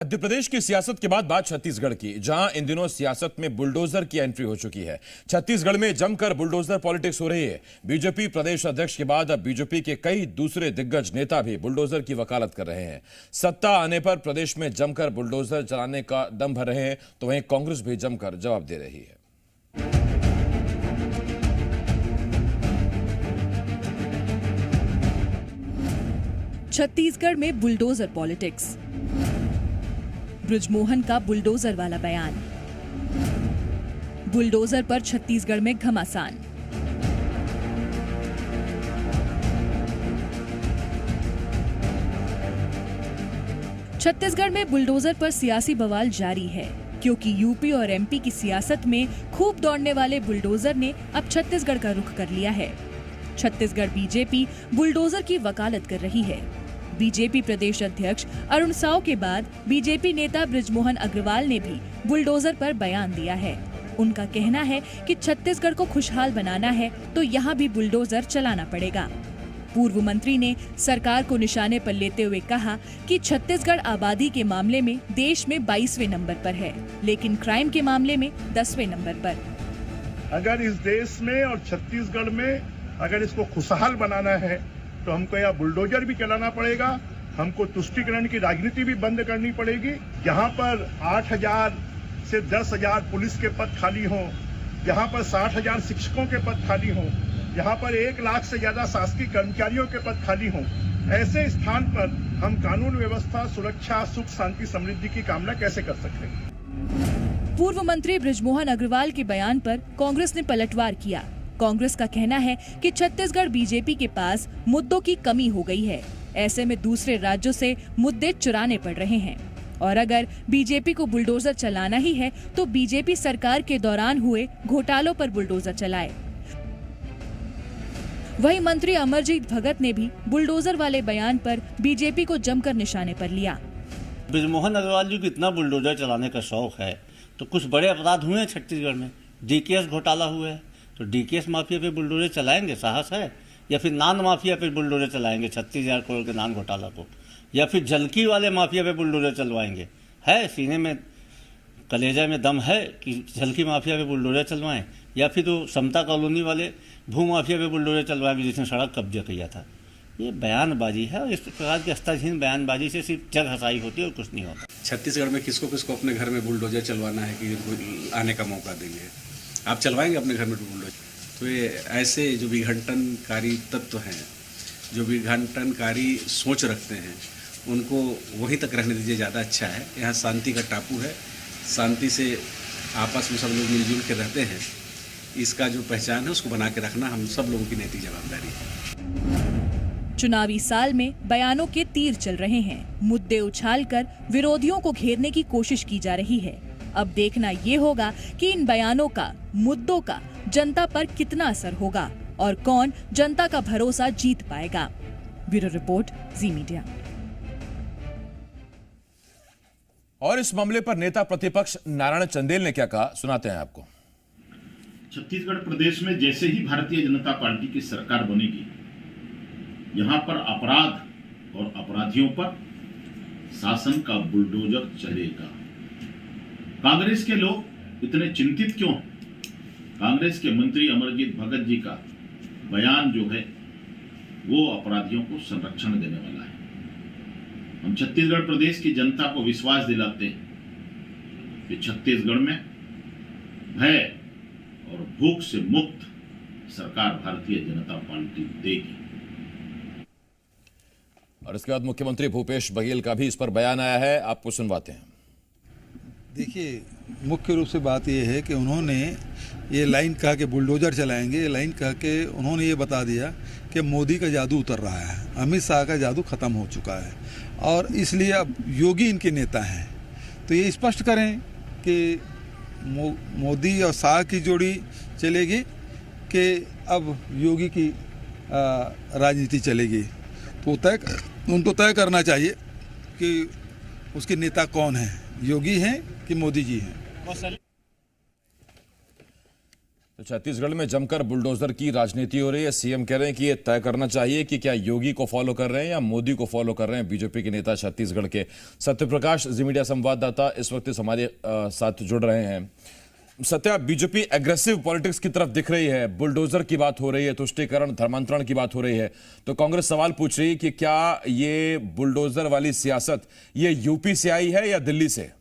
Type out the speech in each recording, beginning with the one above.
मध्य प्रदेश की सियासत के बाद बात छत्तीसगढ़ की, जहां इन दिनों सियासत में बुलडोजर की एंट्री हो चुकी है। छत्तीसगढ़ में जमकर बुलडोजर पॉलिटिक्स हो रही है। बीजेपी प्रदेश अध्यक्ष के बाद अब बीजेपी के कई दूसरे दिग्गज नेता भी बुलडोजर की वकालत कर रहे हैं। सत्ता आने पर प्रदेश में जमकर बुलडोजर चलाने का दम भर रहे हैं, तो वहीं कांग्रेस भी जमकर जवाब दे रही है। छत्तीसगढ़ में बुलडोजर पॉलिटिक्स। बृजमोहन का बुलडोजर वाला बयान। बुलडोजर पर छत्तीसगढ़ में घमासान। छत्तीसगढ़ में बुलडोजर पर सियासी बवाल जारी है, क्योंकि यूपी और एमपी की सियासत में खूब दौड़ने वाले बुलडोजर ने अब छत्तीसगढ़ का रुख कर लिया है। छत्तीसगढ़ बीजेपी बुलडोजर की वकालत कर रही है। बीजेपी प्रदेश अध्यक्ष अरुण साव के बाद बीजेपी नेता बृजमोहन अग्रवाल ने भी बुलडोजर पर बयान दिया है। उनका कहना है कि छत्तीसगढ़ को खुशहाल बनाना है तो यहाँ भी बुलडोजर चलाना पड़ेगा। पूर्व मंत्री ने सरकार को निशाने पर लेते हुए कहा कि छत्तीसगढ़ आबादी के मामले में देश में 22वें नंबर पर है, लेकिन क्राइम के मामले में 10वें नंबर पर। अगर इस देश में और छत्तीसगढ़ में अगर इसको खुशहाल बनाना है तो हमको यहाँ बुलडोजर भी चलाना पड़ेगा। हमको तुष्टीकरण की राजनीति भी बंद करनी पड़ेगी। यहाँ पर 8,000 से 10,000 पुलिस के पद खाली हों, यहाँ पर 60,000 शिक्षकों के पद खाली हों, यहाँ पर 1 लाख से ज्यादा शासकीय कर्मचारियों के पद खाली हों, ऐसे स्थान पर हम कानून व्यवस्था, सुरक्षा, सुख, शांति, समृद्धि की कामना कैसे कर सकते हैं? पूर्व मंत्री बृजमोहन अग्रवाल के बयान पर कांग्रेस ने पलटवार किया। कांग्रेस का कहना है कि छत्तीसगढ़ बीजेपी के पास मुद्दों की कमी हो गई है। ऐसे में दूसरे राज्यों से मुद्दे चुराने पड़ रहे हैं, और अगर बीजेपी को बुलडोजर चलाना ही है तो बीजेपी सरकार के दौरान हुए घोटालों पर बुलडोजर चलाए। वहीं मंत्री अमरजीत भगत ने भी बुलडोजर वाले बयान पर बीजेपी को जमकर निशाने पर लिया। बृजमोहन अग्रवाल जी को इतना बुलडोजर चलाने का शौक है तो कुछ बड़े अपराध हुए हैं छत्तीसगढ़ में। डीकेएस घोटाला हुआ है तो डीकेएस माफिया पे बुलडोजर चलाएंगे, साहस है? या फिर नान माफिया पे बुलडोजर चलाएंगे 36,000 करोड़ के नान घोटाला को, या फिर जलकी वाले माफिया पे बुलडोजर चलवाएंगे? है सीने में, कलेजा में दम है कि जलकी माफिया पे बुलडोजर चलवाएं? या फिर तो समता कॉलोनी वाले भू माफिया पे बुलडोजर चलवाएंगे जिसने सड़क कब्जा किया था? ये बयानबाजी है, और इस प्रकार की अस्ताहीन बयानबाजी से सिर्फ जग हसाई होती है और कुछ नहीं होता। छत्तीसगढ़ में किसको किसको अपने घर में बुलडोजर चलवाना है कि आने का मौका देंगे? आप चलवाएंगे अपने घर में बुलडोजर? तो ये ऐसे जो विघटनकारी तत्व हैं, जो विघटनकारी सोच रखते हैं, उनको वहीं तक रहने दीजिए, ज़्यादा अच्छा है। यहाँ शांति का टापू है, शांति से आपस में सब लोग मिलजुल के रहते हैं। इसका जो पहचान है उसको बना के रखना हम सब लोगों की नैतिक जवाबदारी है। चुनावी साल में बयानों के तीर चल रहे हैं। मुद्दे उछालकर विरोधियों को घेरने की कोशिश की जा रही है। अब देखना ये होगा कि इन बयानों का, मुद्दों का जनता पर कितना असर होगा और कौन जनता का भरोसा जीत पाएगा। ब्यूरो रिपोर्ट, जी मीडिया। और इस मामले पर नेता प्रतिपक्ष नारायण चंदेल ने क्या कहा, सुनाते हैं आपको। छत्तीसगढ़ प्रदेश में जैसे ही भारतीय जनता पार्टी की सरकार बनेगी, यहां पर अपराध और अपराधियों पर शासन का बुलडोजर चलेगा। कांग्रेस के लोग इतने चिंतित क्यों हैं? कांग्रेस के मंत्री अमरजीत भगत जी का बयान जो है वो अपराधियों को संरक्षण देने वाला है। हम छत्तीसगढ़ प्रदेश की जनता को विश्वास दिलाते हैं कि छत्तीसगढ़ में भय और भूख से मुक्त सरकार भारतीय जनता पार्टी देगी। और इसके बाद मुख्यमंत्री भूपेश बघेल का भी इस पर बयान आया है, आपको सुनवाते हैं। देखिए, मुख्य रूप से बात यह है कि उन्होंने ये लाइन कहा कि बुलडोजर चलाएंगे, ये लाइन कह के उन्होंने ये बता दिया कि मोदी का जादू उतर रहा है, अमित शाह का जादू खत्म हो चुका है, और इसलिए अब योगी इनके नेता हैं। तो ये स्पष्ट करें कि मोदी और शाह की जोड़ी चलेगी कि अब योगी की राजनीति चलेगी। तो उनको तय करना चाहिए कि उसके नेता कौन है, योगी हैं कि मोदी जी हैं। तो छत्तीसगढ़ में जमकर बुलडोजर की राजनीति हो रही है। सीएम कह रहे हैं कि ये तय करना चाहिए कि क्या योगी को फॉलो कर रहे हैं या मोदी को फॉलो कर रहे हैं बीजेपी के नेता छत्तीसगढ़ के। सत्यप्रकाश जी मीडिया संवाददाता इस वक्त हमारे साथ जुड़ रहे हैं। सत्या, बीजेपी एग्रेसिव पॉलिटिक्स की तरफ दिख रही है, बुलडोजर की बात हो रही है, तुष्टीकरण धर्मांतरण की बात हो रही है, तो कांग्रेस सवाल पूछ रही है कि क्या ये बुलडोजर वाली सियासत ये यूपी से आई है या दिल्ली से?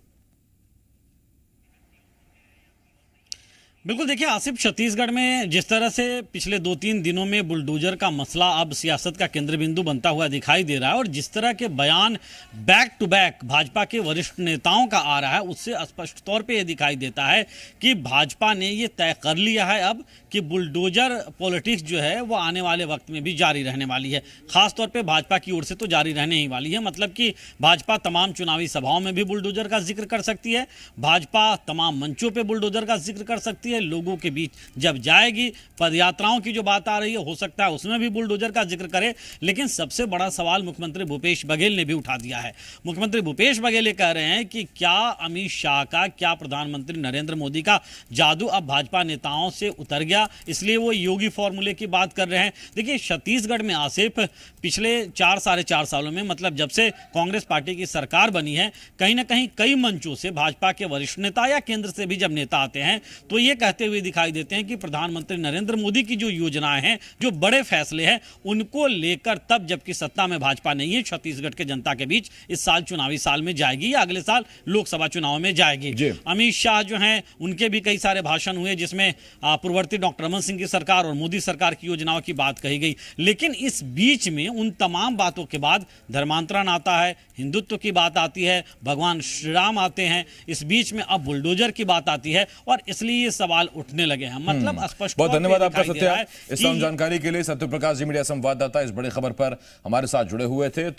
बिल्कुल, देखिए आसिफ, छत्तीसगढ़ में जिस तरह से पिछले 2-3 दिनों में बुलडोजर का मसला अब सियासत का केंद्र बिंदु बनता हुआ दिखाई दे रहा है और जिस तरह के बयान बैक टू बैक भाजपा के वरिष्ठ नेताओं का आ रहा है, उससे स्पष्ट तौर पे ये दिखाई देता है कि भाजपा ने ये तय कर लिया है अब कि बुलडोजर पॉलिटिक्स जो है वो आने वाले वक्त में भी जारी रहने वाली है। खासतौर पर भाजपा की ओर से तो जारी रहने ही वाली है, मतलब कि भाजपा तमाम चुनावी सभाओं में भी बुलडोजर का जिक्र कर सकती है, भाजपा तमाम मंचों पर बुलडोजर का जिक्र कर सकती है, लोगों के बीच जब जाएगी, पदयात्राओं की जो बात आ रही है हो सकता है उसमें भी बुलडोजर का जिक्र करे। लेकिन सबसे बड़ा सवाल मुख्यमंत्री भूपेश बघेल ने भी उठा दिया है। मुख्यमंत्री भूपेश बघेल ये कह रहे हैं कि क्या अमित शाह का, क्या प्रधानमंत्री नरेंद्र मोदी का जादू अब भाजपा नेताओं से उतर गया, इसलिए वो योगी फॉर्मूले की बात कर रहे हैं। देखिए छत्तीसगढ़ में आसिफ पिछले 4-4.5 सालों में, मतलब जब से कांग्रेस पार्टी की सरकार बनी है, कहीं ना कहीं कई मंचों से भाजपा के वरिष्ठ नेता या केंद्र से भी जब नेता आते हैं तो ये कहते हुए दिखाई देते हैं कि प्रधानमंत्री नरेंद्र मोदी की जो योजनाएं हैं, जो बड़े फैसले हैं, उनको लेकर तब जबकि सत्ता में भाजपा नहीं है, छत्तीसगढ़ के जनता के बीच इस साल चुनावी साल में जाएगी या अगले साल लोकसभा चुनाव में जाएगी। अमित शाह जो हैं उनके भी कई सारे भाषण हुए जिसमें पूर्ववर्ती डॉक्टर रमन सिंह की सरकार और मोदी सरकार की योजनाओं की बात कही गई। लेकिन इस बीच में उन तमाम बातों के बाद धर्मांतरण आता है, हिंदुत्व की बात आती है, भगवान श्री राम आते हैं, इस बीच में अब बुलडोजर की बात आती है और इसलिए ये सवाल उठने लगे हैं। मतलब स्पष्ट। बहुत धन्यवाद आपका सत्या, इस जानकारी के लिए। सत्यप्रकाश जी मीडिया संवाददाता इस बड़ी खबर पर हमारे साथ जुड़े हुए थे।